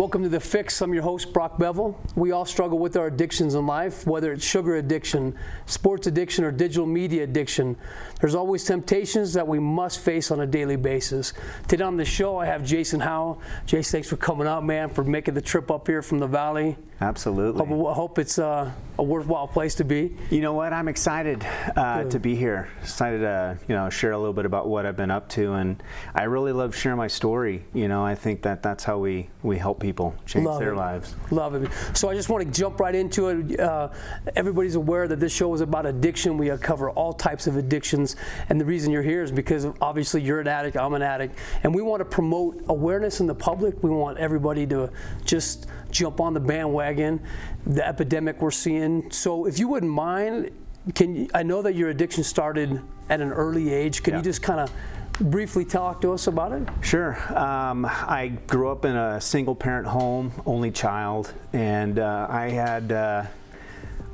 Welcome to The Fix. I'm your host, Brock Bevell. We all struggle with our addictions in life, whether it's sugar addiction, sports addiction, or digital media addiction. There's always temptations that we must face on a daily basis. Today on the show, I have Jashin Howell. Jace, thanks for coming out, man, for making the trip up here from the Valley. Absolutely. I hope it's a worthwhile place to be. You know what? I'm excited to be here. Excited to share a little bit about what I've been up to, and I really love sharing my story. I think that's how we help people change their lives. Love it. So I just want to jump right into it. Everybody's aware that this show is about addiction. We cover all types of addictions, and the reason you're here is because obviously you're an addict, I'm an addict, and we want to promote awareness in the public. We want everybody to just jump on the bandwagon, the epidemic we're seeing. So if you wouldn't mind, I know that your addiction started at an early age. Can you just kind of briefly talk to us about it? Sure. I grew up in a single parent home, only child, and I had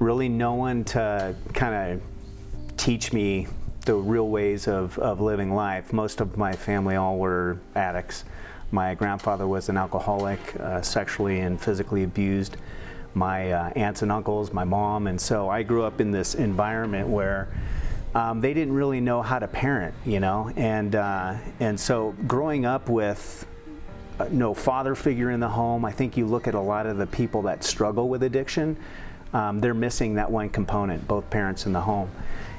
really no one to kind of teach me the real ways of living life. Most of my family all were addicts. My grandfather was an alcoholic, sexually and physically abused my aunts and uncles, my mom, and so I grew up in this environment where they didn't really know how to parent, and so growing up with no father figure in the home, I think you look at a lot of the people that struggle with addiction, they're missing that one component, both parents in the home.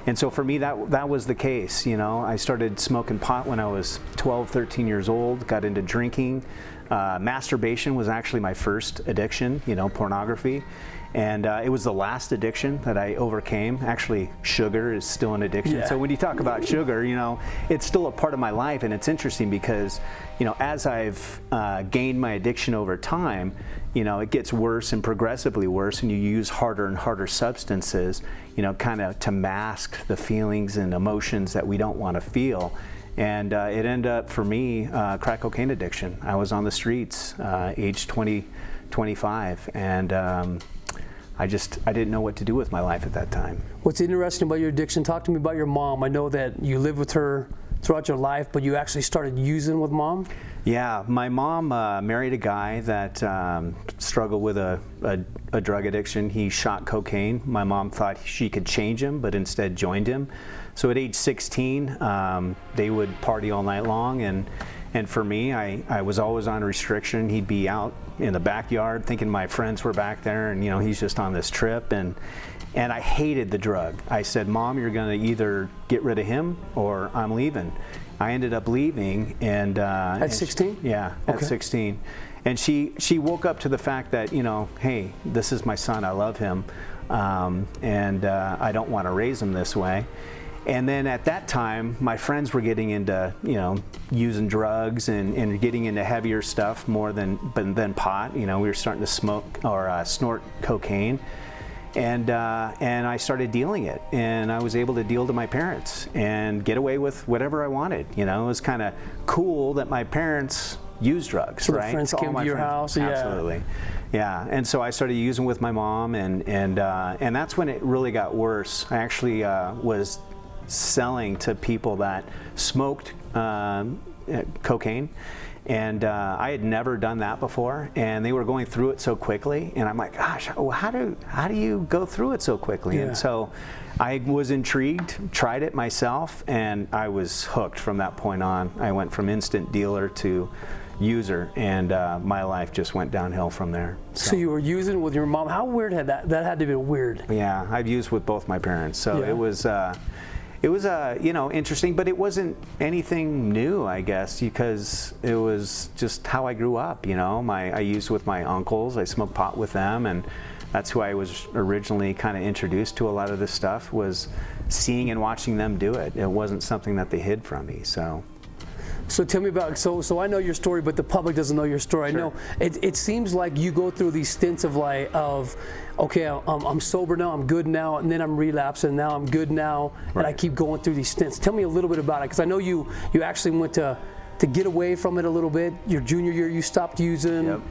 And so for me, that was the case. I started smoking pot when I was 12, 13 years old, got into drinking. Masturbation was actually my first addiction, pornography. And it was the last addiction that I overcame. Actually, sugar is still an addiction. Yeah. So when you talk about sugar, it's still a part of my life. And it's interesting because, as I've gained my addiction over time, it gets worse and progressively worse, and you use harder and harder substances, kind of to mask the feelings and emotions that we don't want to feel. And it ended up, for me, crack cocaine addiction. I was on the streets, age 20, 25, and I didn't know what to do with my life at that time. What's interesting about your addiction, talk to me about your mom. I know that you lived with her throughout your life, but you actually started using with mom? Yeah, my mom married a guy that struggled with a drug addiction. He shot cocaine. My mom thought she could change him, but instead joined him. So at age 16, they would party all night long, and for me, I was always on restriction. He'd be out in the backyard thinking my friends were back there, and he's just on this trip, and I hated the drug. I said, Mom, you're gonna either get rid of him or I'm leaving. I ended up leaving, and at 16? Yeah, at 16. And she woke up to the fact that, hey, this is my son, I love him, and I don't want to raise him this way. And then at that time, my friends were getting into, using drugs and getting into heavier stuff more than pot. We were starting to smoke or snort cocaine. And I started dealing it, and I was able to deal to my parents and get away with whatever I wanted. It was kind of cool that my parents used drugs, so right? The friends came to your house, absolutely, yeah. And so I started using with my mom, and that's when it really got worse. I actually was selling to people that smoked cocaine. And I had never done that before, and they were going through it so quickly. And I'm like, gosh, how do you go through it so quickly? Yeah. And so I was intrigued, tried it myself, and I was hooked from that point on. I went from instant dealer to user, and my life just went downhill from there. So you were using with your mom. How weird had that had to be weird? Yeah, I've used with both my parents, so it was. It was interesting, but it wasn't anything new, I guess, because it was just how I grew up. I used with my uncles. I smoked pot with them, and that's who I was originally kind of introduced to a lot of this stuff, was seeing and watching them do it. It wasn't something that they hid from me. So tell me about, so I know your story, but the public doesn't know your story. Sure. I know it seems like you go through these stints of okay, I'm sober now, I'm good now, and then I'm relapsing, now I'm good now, and I keep going through these stints. Tell me a little bit about it, because I know you actually went to get away from it a little bit. Your junior year, you stopped using. Yep.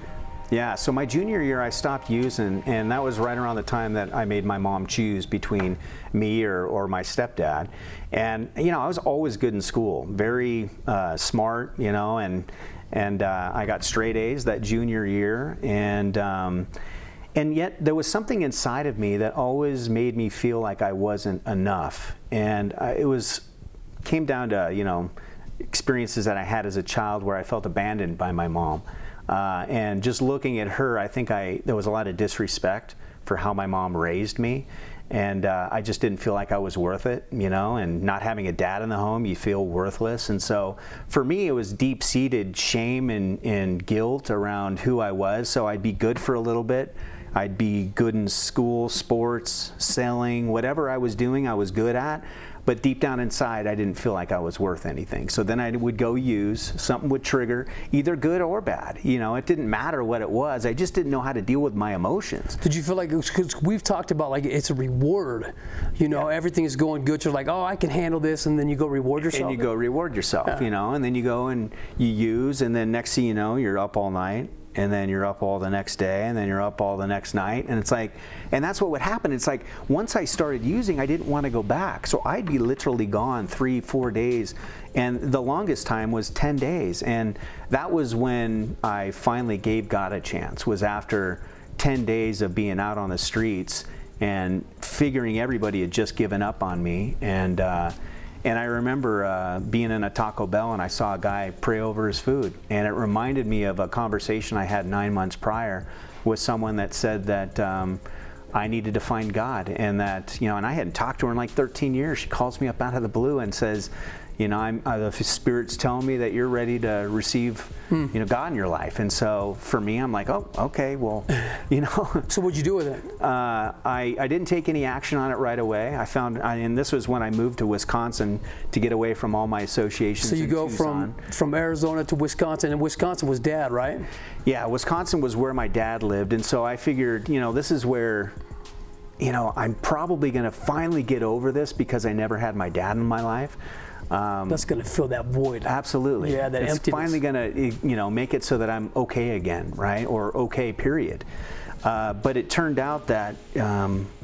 Yeah, so my junior year I stopped using, and that was right around the time that I made my mom choose between me or my stepdad. And I was always good in school, very smart, and I got straight A's that junior year, and yet there was something inside of me that always made me feel like I wasn't enough, and came down to experiences that I had as a child where I felt abandoned by my mom. And just looking at her, I think there was a lot of disrespect for how my mom raised me. And I just didn't feel like I was worth it, and not having a dad in the home, you feel worthless. And so for me, it was deep-seated shame and guilt around who I was. So I'd be good for a little bit. I'd be good in school, sports, selling, whatever I was doing, I was good at. But deep down inside, I didn't feel like I was worth anything. So then I would go use, something would trigger, either good or bad. It didn't matter what it was. I just didn't know how to deal with my emotions. Did you feel like, because we've talked about like it's a reward, everything is going good. You're like, oh, I can handle this. And then you go reward yourself. And you go reward yourself, and then you go and you use, and then next thing you know, you're up all night. And then you're up all the next day, and then you're up all the next night. And it's like, and that's what would happen. It's like, once I started using, I didn't want to go back. So I'd be literally gone 3-4 days. And the longest time was 10 days. And that was when I finally gave God a chance, was after 10 days of being out on the streets and figuring everybody had just given up on me. And I remember being in a Taco Bell, and I saw a guy pray over his food. And it reminded me of a conversation I had 9 months prior with someone that said that I needed to find God. And that, and I hadn't talked to her in like 13 years. She calls me up out of the blue and says, the Spirit's telling me that you're ready to receive, God in your life. And so for me, I'm like, oh, okay, well, So what'd you do with it? I didn't take any action on it right away. And this was when I moved to Wisconsin to get away from all my associations. So you go Tucson. from Arizona to Wisconsin, and Wisconsin was Dad, right? Yeah, Wisconsin was where my dad lived. And so I figured, this is where, I'm probably going to finally get over this because I never had my dad in my life. That's going to fill that void. Absolutely. Yeah, that it's emptiness. finally going to, make it so that I'm okay again, right? Or okay, period. But it turned out that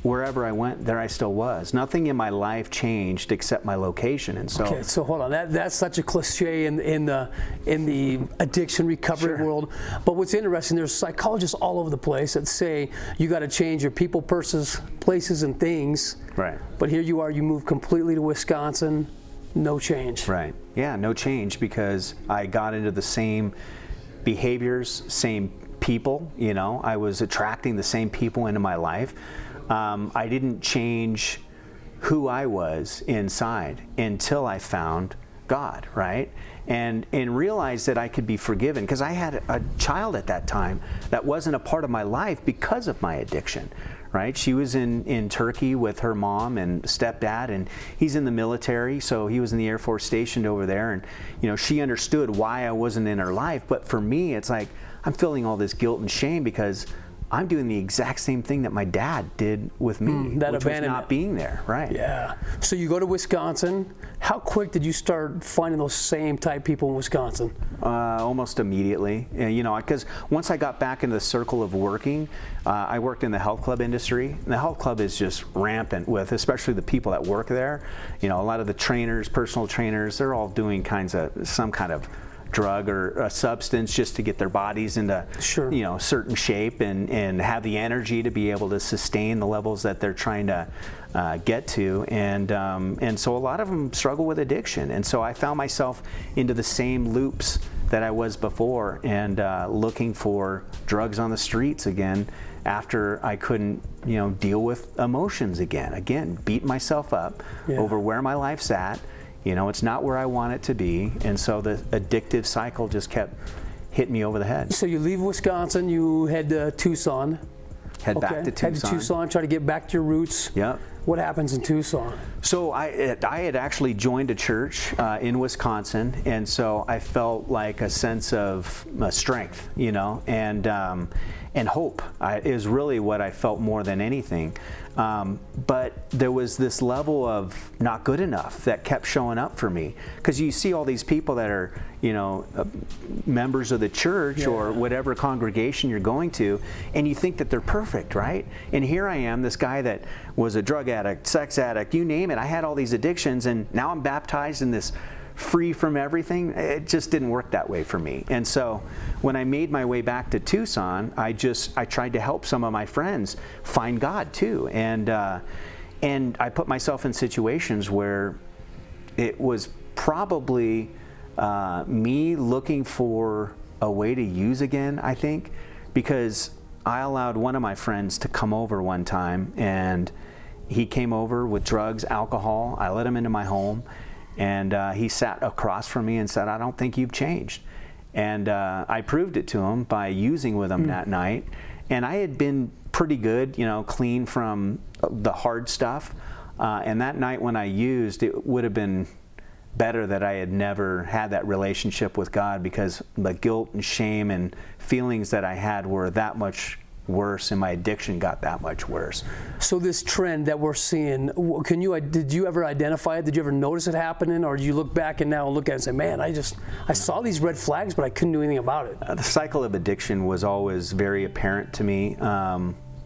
wherever I went, there I still was. Nothing in my life changed except my location. And so, okay, so hold on. That's such a cliche in the addiction recovery world. But what's interesting, there's psychologists all over the place that say you got to change your people, persons, places, and things. Right. But here you are. You moved completely to Wisconsin. No change. Right. Yeah, no change, because I got into the same behaviors, same people. I was attracting the same people into my life. I didn't change who I was inside until I found God, right? And realized that I could be forgiven, because I had a child at that time that wasn't a part of my life because of my addiction. Right? She was in Turkey with her mom and stepdad, and he's in the military, so he was in the Air Force stationed over there. And she understood why I wasn't in her life. But for me, it's like I'm feeling all this guilt and shame because I'm doing the exact same thing that my dad did with me, which was not being there, right? Yeah. So you go to Wisconsin. How quick did you start finding those same type people in Wisconsin? Almost immediately. Because once I got back into the circle of working, I worked in the health club industry. And the health club is just rampant with, especially the people that work there. A lot of the trainers, personal trainers, they're all doing some kind of drug or a substance just to get their bodies into certain shape and have the energy to be able to sustain the levels that they're trying to get to, and so a lot of them struggle with addiction, and so I found myself into the same loops that I was before, and looking for drugs on the streets again after I couldn't deal with emotions again beat myself up over where my life's at. It's not where I want it to be, and so the addictive cycle just kept hitting me over the head. So you leave Wisconsin, you head to Tucson. Head back to Tucson. Head to Tucson, try to get back to your roots. Yep. What happens in Tucson? So I had actually joined a church in Wisconsin, and so I felt like a sense of strength, and hope is really what I felt more than anything. But there was this level of not good enough that kept showing up for me, because you see all these people that are, members of the church or whatever congregation you're going to, and you think that they're perfect, right? And here I am, this guy that was a drug addict, sex addict, you name it. I had all these addictions, and now I'm baptized in this free from everything. It just didn't work that way for me. And so when I made my way back to Tucson, I tried to help some of my friends find God too. And I put myself in situations where it was probably me looking for a way to use again, I think, because I allowed one of my friends to come over one time, and he came over with drugs, alcohol. I let him into my home. And he sat across from me and said, "I don't think you've changed." And I proved it to him by using with him that night. And I had been pretty good, clean from the hard stuff. And that night when I used, it would have been better that I had never had that relationship with God, because the guilt and shame and feelings that I had were that much worse, and my addiction got that much worse. So this trend that we're seeing, did you ever identify it? Did you ever notice it happening, or do you look back and now look at it and say, man, I saw these red flags, but I couldn't do anything about it? The cycle of addiction was always very apparent to me.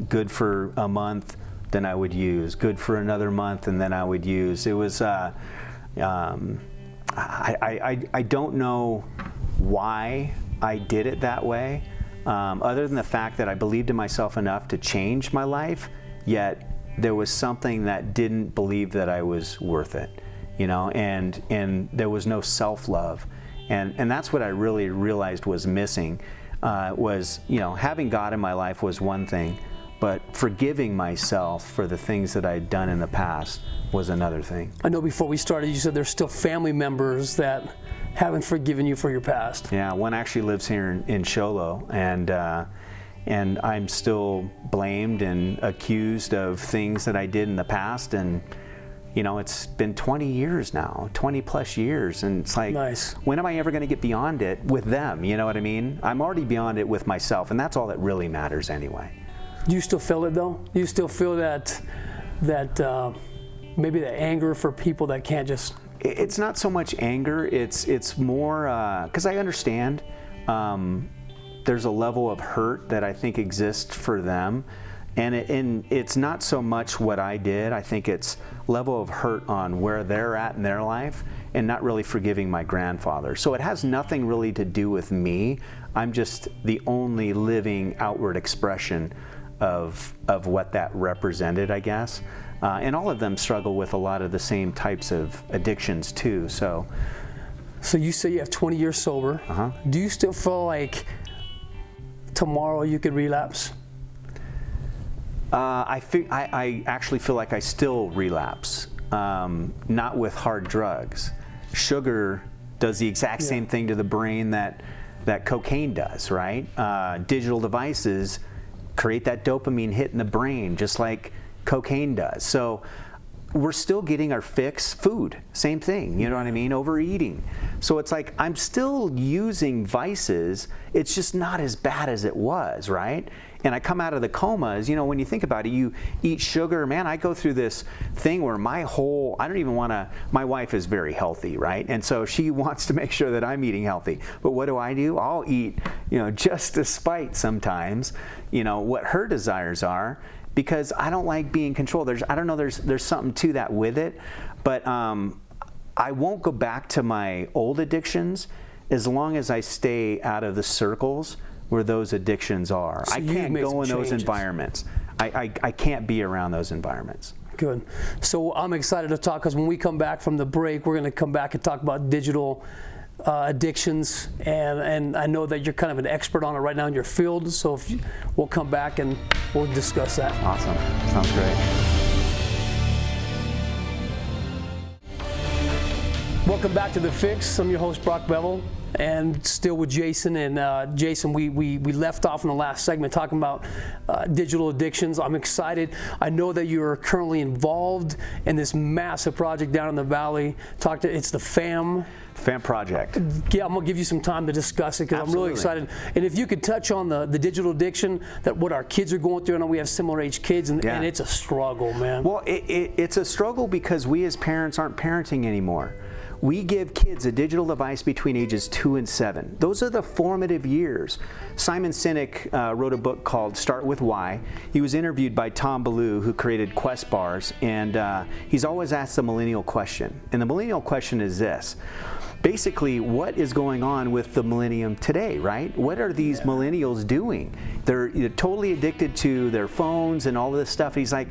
Good for a month, then I would use. Good for another month, and then I would use. It was, I don't know why I did it that way. Other than the fact that I believed in myself enough to change my life, yet there was something that didn't believe that I was worth it, and there was no self-love. And that's what I really realized was missing, was, having God in my life was one thing, but forgiving myself for the things that I'd done in the past was another thing. I know before we started, you said there's still family members that haven't forgiven you for your past. Yeah, one actually lives here in Show Low, and I'm still blamed and accused of things that I did in the past, and it's been 20 years now, 20 plus years, and it's like, nice. When am I ever going to get beyond it with them? You know what I mean? I'm already beyond it with myself, and that's all that really matters anyway. Do you still feel it though? Do you still feel that maybe the anger for people that can't just... It's not so much anger, it's more, because I understand there's a level of hurt that I think exists for them, and it's not so much what I did. I think it's level of hurt on where they're at in their life, and not really forgiving my grandfather. So it has nothing really to do with me. I'm just the only living outward expression of what that represented, I guess. And all of them struggle with a lot of the same types of addictions too. So you say you have 20 years sober. Uh-huh. Do you still feel like tomorrow you could relapse? I actually feel like I still relapse, not with hard drugs. Sugar does the exact same thing to the brain that cocaine does, right? Digital devices create that dopamine hit in the brain, just like cocaine does. So we're still getting our fix. Food, same thing, you know what I mean? Overeating. So it's like I'm still using vices, it's just not as bad as it was, right? And I come out of the comas, when you think about it, you eat sugar, man, I go through this thing where my wife is very healthy, right? And so she wants to make sure that I'm eating healthy. But what do? I'll eat, just despite sometimes, what her desires are, because I don't like being controlled. There's something to that with it, but I won't go back to my old addictions as long as I stay out of the circles where those addictions are. So I can't go in those environments. I can't be around those environments. Good. So I'm excited to talk, because when we come back from the break, we're going to come back and talk about digital addictions, and I know that you're kind of an expert on it right now in your field, so we'll come back and we'll discuss that. Awesome. Sounds great. Welcome back to The Fix. I'm your host, Brock Bevell. and still with Jason. And Jason, we left off in the last segment talking about digital addictions. I'm excited. I know that you're currently involved in this massive project down in the valley. It's the FAM Project. Yeah, I'm gonna give you some time to discuss it because I'm really excited. And if you could touch on the digital addiction, that what our kids are going through. I know we have similar age kids, and it's a struggle, man. Well, it's a struggle because we as parents aren't parenting anymore. We give kids a digital device between ages 2 and 7. Those are the formative years. Simon Sinek wrote a book called Start With Why. He was interviewed by Tom Ballou, who created Quest bars, and he's always asked the millennial question. And the millennial question is this. Basically, what is going on with the millennium today, right? What are these millennials doing? They're totally addicted to their phones and all of this stuff. He's like,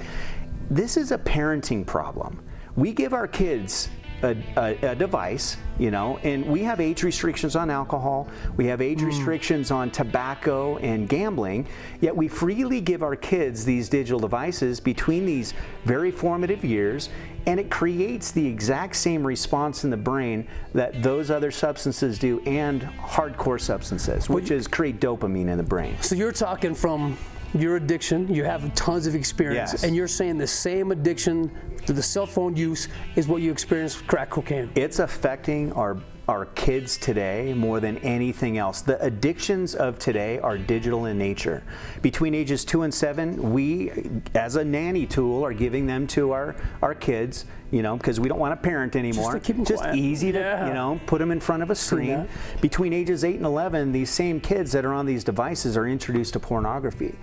this is a parenting problem. We give our kids a device, and we have age restrictions on alcohol, we have age restrictions on tobacco and gambling, yet we freely give our kids these digital devices between these very formative years, and it creates the exact same response in the brain that those other substances do, and hardcore substances, which is create dopamine in the brain. So you're talking from your addiction, you have tons of experience, and you're saying the same addiction to the cell phone use is what you experience with crack cocaine. It's affecting our kids today more than anything else. The addictions of today are digital in nature. Between ages 2 and 7, we, as a nanny tool, are giving them to our kids, because we don't want to parent anymore. Just to keep them quiet. Easy to, put them in front of a screen. Between ages 8 and 11, these same kids that are on these devices are introduced to pornography.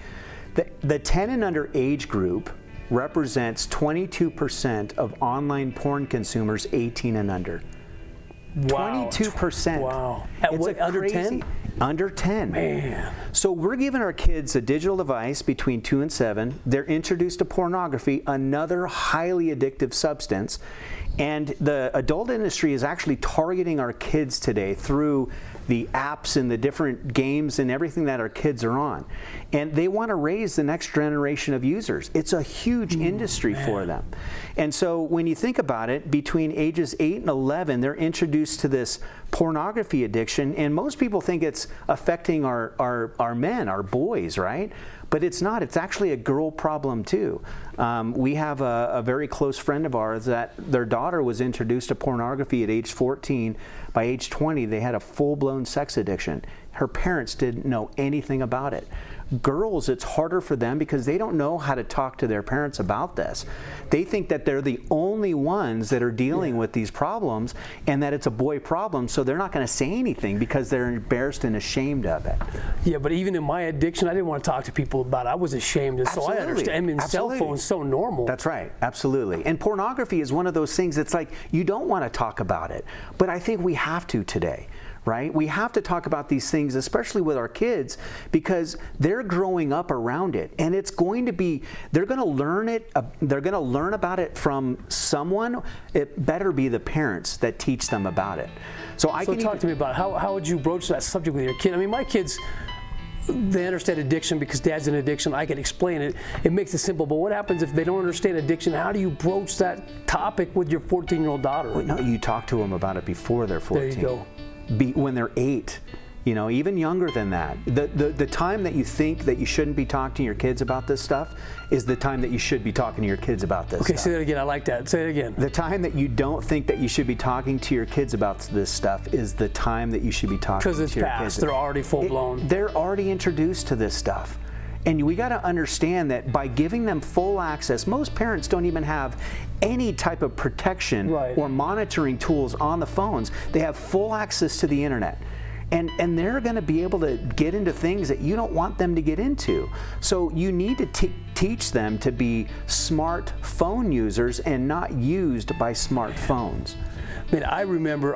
The 10 and under age group represents 22% of online porn consumers 18 and under. Wow. 22%. Wow. Under 10? Under 10. Man. So we're giving our kids a digital device between 2 and 7. They're introduced to pornography, another highly addictive substance. And the adult industry is actually targeting our kids today through the apps and the different games and everything that our kids are on. And they want to raise the next generation of users. It's a huge industry for them. And so when you think about it, between ages 8 and 11, they're introduced to this pornography addiction, and most people think it's affecting our men, our boys, right? But it's not. It's actually a girl problem too. We have a very close friend of ours that their daughter was introduced to pornography at age 14. By age 20, they had a full-blown sex addiction. Her parents didn't know anything about it. Girls, it's harder for them because they don't know how to talk to their parents about this. They think that they're the only ones that are dealing with these problems, and that it's a boy problem, so they're not going to say anything because they're embarrassed and ashamed of it. Yeah, but even in my addiction, I didn't want to talk to people about it. I was ashamed, and so I understand. I mean, cell phone's so normal. That's right, absolutely. And pornography is one of those things that's like, you don't want to talk about it, but I think we have to today. Right? We have to talk about these things, especially with our kids, because they're growing up around it, and it's going to be, they're going to learn it, they're going to learn about it from someone. It better be the parents that teach them about it. So talk to me about how would you broach that subject with your kid? I mean, my kids, they understand addiction because dad's an addiction. I can explain it. It makes it simple. But what happens if they don't understand addiction? How do you broach that topic with your 14-year-old daughter? Well, no, you talk to them about it before they're 14. There you go. When they're 8, even younger than that. The time that you think that you shouldn't be talking to your kids about this stuff is the time that you should be talking to your kids about this stuff. Okay, say that again. I like that. Say it again. The time that you don't think that you should be talking to your kids about this stuff is the time that you should be talking to your kids. Because it's past. They're already full-blown. They're already introduced to this stuff. And we got to understand that by giving them full access, most parents don't even have any type of protection or monitoring tools on the phones. They have full access to the internet. And they're going to be able to get into things that you don't want them to get into. So you need to teach them to be smart phone users and not used by smartphones. I remember,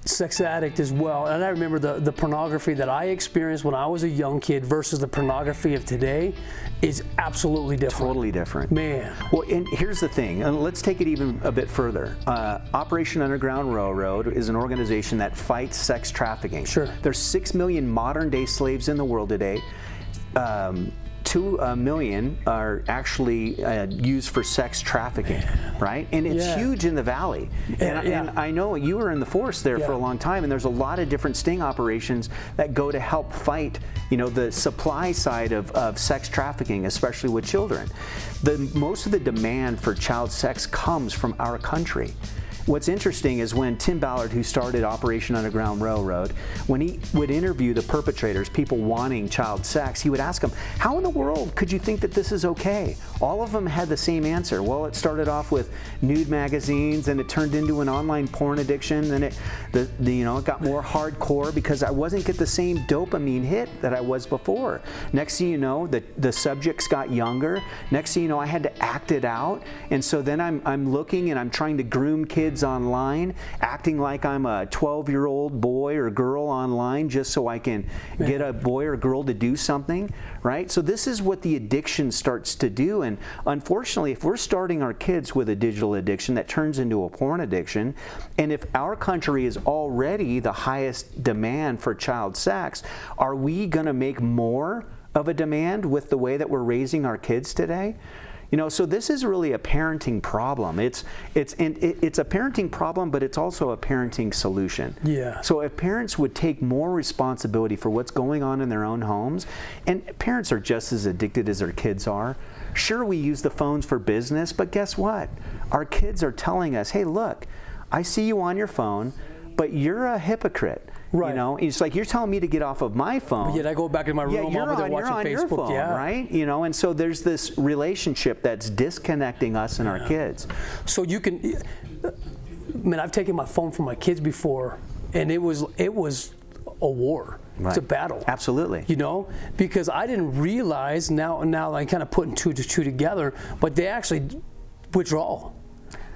sex addict as well, and I remember the pornography that I experienced when I was a young kid versus the pornography of today is absolutely different. Totally different. Man. Well, and here's the thing, and let's take it even a bit further. Operation Underground Railroad is an organization that fights sex trafficking. Sure. There's 6 million modern day slaves in the world today. to 1 million are actually used for sex trafficking, right? And it's huge in the valley. And I know you were in the force there for a long time, and there's a lot of different sting operations that go to help fight, the supply side of sex trafficking, especially with children. Most of the demand for child sex comes from our country. What's interesting is when Tim Ballard, who started Operation Underground Railroad, when he would interview the perpetrators, people wanting child sex, he would ask them, how in the world could you think that this is okay? All of them had the same answer. Well, it started off with nude magazines, and it turned into an online porn addiction, and it got more hardcore because I wasn't getting the same dopamine hit that I was before. Next thing you know, the subjects got younger. Next thing you know, I had to act it out, and so then I'm looking and I'm trying to groom kids online, acting like I'm a 12-year-old boy or girl online just so I can get a boy or girl to do something, right? So this is what the addiction starts to do, and unfortunately, if we're starting our kids with a digital addiction, that turns into a porn addiction, and if our country is already the highest demand for child sex, are we going to make more of a demand with the way that we're raising our kids today? So this is really a parenting problem. It's a parenting problem, but it's also a parenting solution. Yeah. So if parents would take more responsibility for what's going on in their own homes, and parents are just as addicted as their kids are. Sure, we use the phones for business, but guess what? Our kids are telling us, hey, look, I see you on your phone, but you're a hypocrite. Right. It's like you're telling me to get off of my phone. But yet I go back in my room, you're I'm watching on Facebook, your phone, right? And so there's this relationship that's disconnecting us and our kids. So you can, I've taken my phone from my kids before, and it was a war. Right. It's a battle. Absolutely. Because I didn't realize, now I'm kind of putting two to two together, but they actually withdraw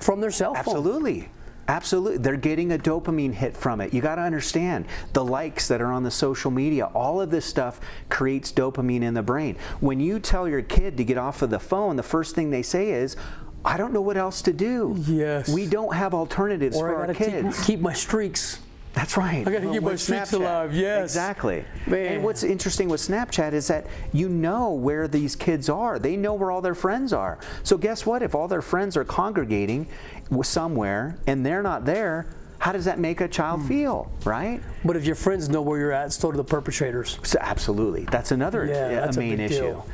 from their cell phone. Absolutely. They're getting a dopamine hit from it. You got to understand the likes that are on the social media. All of this stuff creates dopamine in the brain. When you tell your kid to get off of the phone, the first thing they say is, I don't know what else to do. Yes. We don't have alternatives for our kids. Keep my streaks. That's right. I got to keep my streaks alive. Yes. Exactly. Man. And what's interesting with Snapchat is that you know where these kids are. They know where all their friends are. So guess what? If all their friends are congregating somewhere and they're not there, how does that make a child feel, right? But if your friends know where you're at, so do the perpetrators. So absolutely. That's another that's main issue. Deal.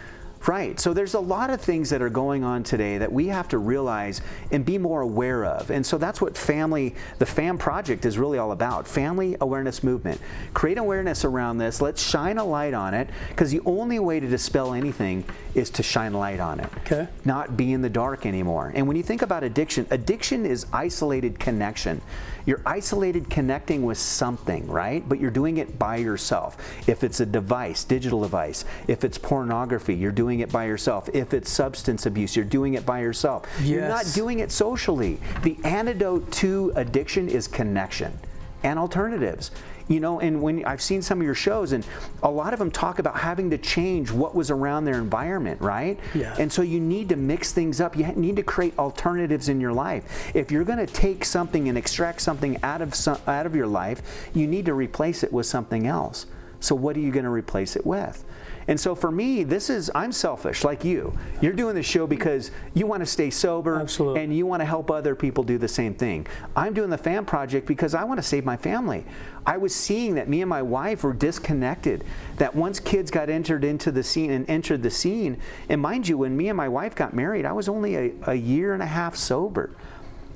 Right. So there's a lot of things that are going on today that we have to realize and be more aware of. And so that's what the FAM Project is really all about. Family awareness movement. Create awareness around this. Let's shine a light on it, because the only way to dispel anything is to shine light on it. Okay. Not be in the dark anymore. And when you think about addiction is isolated connection. You're isolated connecting with something, right? But you're doing it by yourself. If it's a device, digital device, if it's pornography, you're doing it by yourself. If it's substance abuse, you're doing it by yourself. Yes. You're not doing it socially. The antidote to addiction is connection and alternatives. And when I've seen some of your shows, and a lot of them talk about having to change what was around their environment, right? Yeah. And so you need to mix things up. You need to create alternatives in your life. If you're going to take something and extract something out of your life, you need to replace it with something else. So what are you going to replace it with? And so for me, I'm selfish like you. You're doing this show because you want to stay sober. Absolutely. And you want to help other people do the same thing. I'm doing the FAM Project because I want to save my family. I was seeing that me and my wife were disconnected, that once kids got entered into the scene and entered the scene, and mind you, when me and my wife got married, I was only a year and a half sober.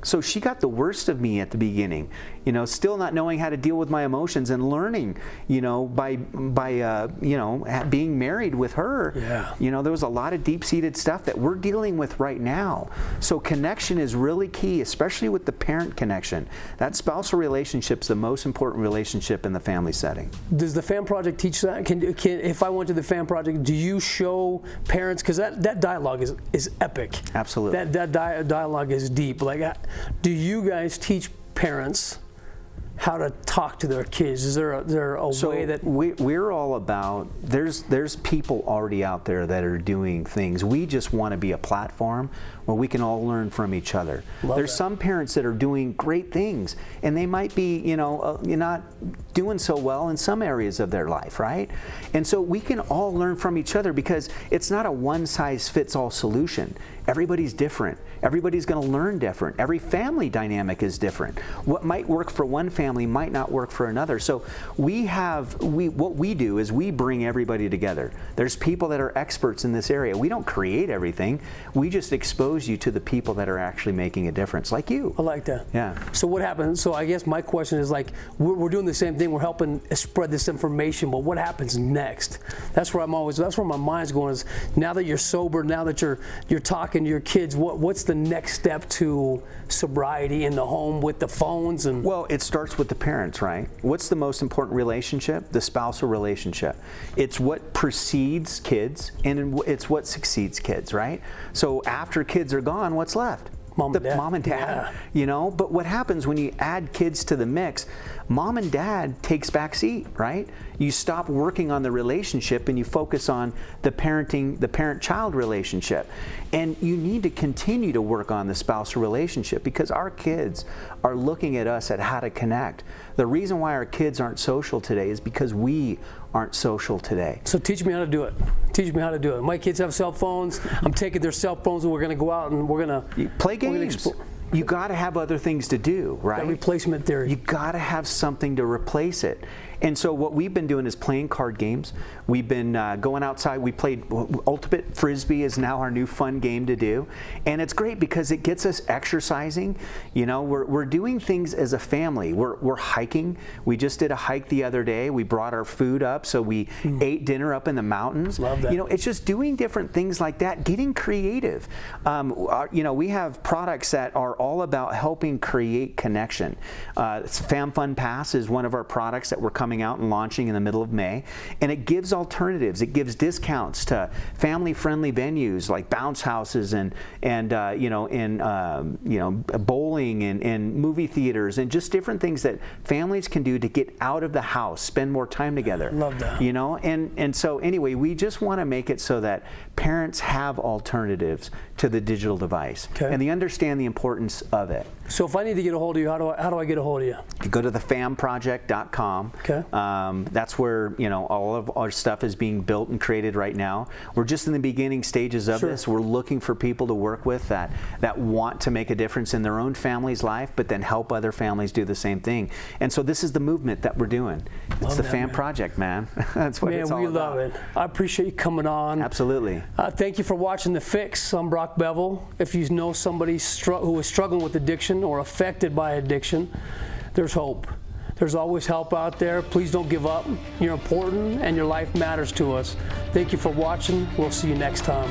So she got the worst of me at the beginning, still not knowing how to deal with my emotions, and learning, by being married with her. Yeah. There was a lot of deep-seated stuff that we're dealing with right now. So connection is really key, especially with the parent connection. That spousal relationship's the most important relationship in the family setting. Does the FAM Project teach that? If I went to the FAM Project, do you show parents, because that dialogue is epic. Absolutely. That dialogue is deep. Do you guys teach parents how to talk to their kids? Is there a way that we're all about? There's people already out there that are doing things. We just want to be a platform where we can all learn from each other. There's some parents that are doing great things, and they might be, not doing so well in some areas of their life, right? And so we can all learn from each other, because it's not a one-size-fits-all solution. Everybody's different. Everybody's going to learn different. Every family dynamic is different. What might work for one family might not work for another. So what we do is we bring everybody together. There's people that are experts in this area. We don't create everything. We just expose you to the people that are actually making a difference, like you. I like that. Yeah. So what happens? So I guess my question is, like, we're doing the same thing. We're helping spread this information, but what happens next? That's where that's where my mind's going, is now that you're sober, now that you're talking to your kids, what's the next step to sobriety in the home with the phones? And well, it starts with the parents, right? What's the most important relationship? The spousal relationship. It's what precedes kids, and it's what succeeds kids, right? So after kids are gone, what's left? Mom and dad. Yeah. But what happens when you add kids to the mix? Mom and dad takes back seat, right? You stop working on the relationship and you focus on the parent-child relationship. And you need to continue to work on the spousal relationship, because our kids are looking at us at how to connect. The reason why our kids aren't social today is because we aren't social today. So teach me how to do it. Teach me how to do it. My kids have cell phones. I'm taking their cell phones, and we're going to go out and we're going to play games. You got to have other things to do, right? That replacement theory. You got to have something to replace it. And so what we've been doing is playing card games. We've been going outside. We played Ultimate Frisbee is now our new fun game to do. And it's great because it gets us exercising. We're doing things as a family. We're hiking. We just did a hike the other day. We brought our food up, so we ate dinner up in the mountains. Love that. It's just doing different things like that, getting creative. We have products that are all about helping create connection. Fam Fun Pass is one of our products that we're coming out and launching in the middle of May, and it gives alternatives. It gives discounts to family-friendly venues like bounce houses and bowling and movie theaters, and just different things that families can do to get out of the house, spend more time together. Love that. And so anyway, we just want to make it so that parents have alternatives to the digital device, and they understand the importance of it. So if I need to get a hold of you, how do I get a hold of you? You go to TheFamProject.com. Okay. That's where all of our stuff is being built and created right now. We're just in the beginning stages of this. We're looking for people to work with that want to make a difference in their own family's life, but then help other families do the same thing. And so this is the movement that we're doing. It's the Fam Project, man. That's what it's all about. Man, we love it. I appreciate you coming on. Absolutely. Thank you for watching The Fix. I'm Brock Bevell. If you know somebody who is struggling with addiction or affected by addiction, there's hope. There's always help out there. Please don't give up. You're important, and your life matters to us. Thank you for watching. We'll see you next time.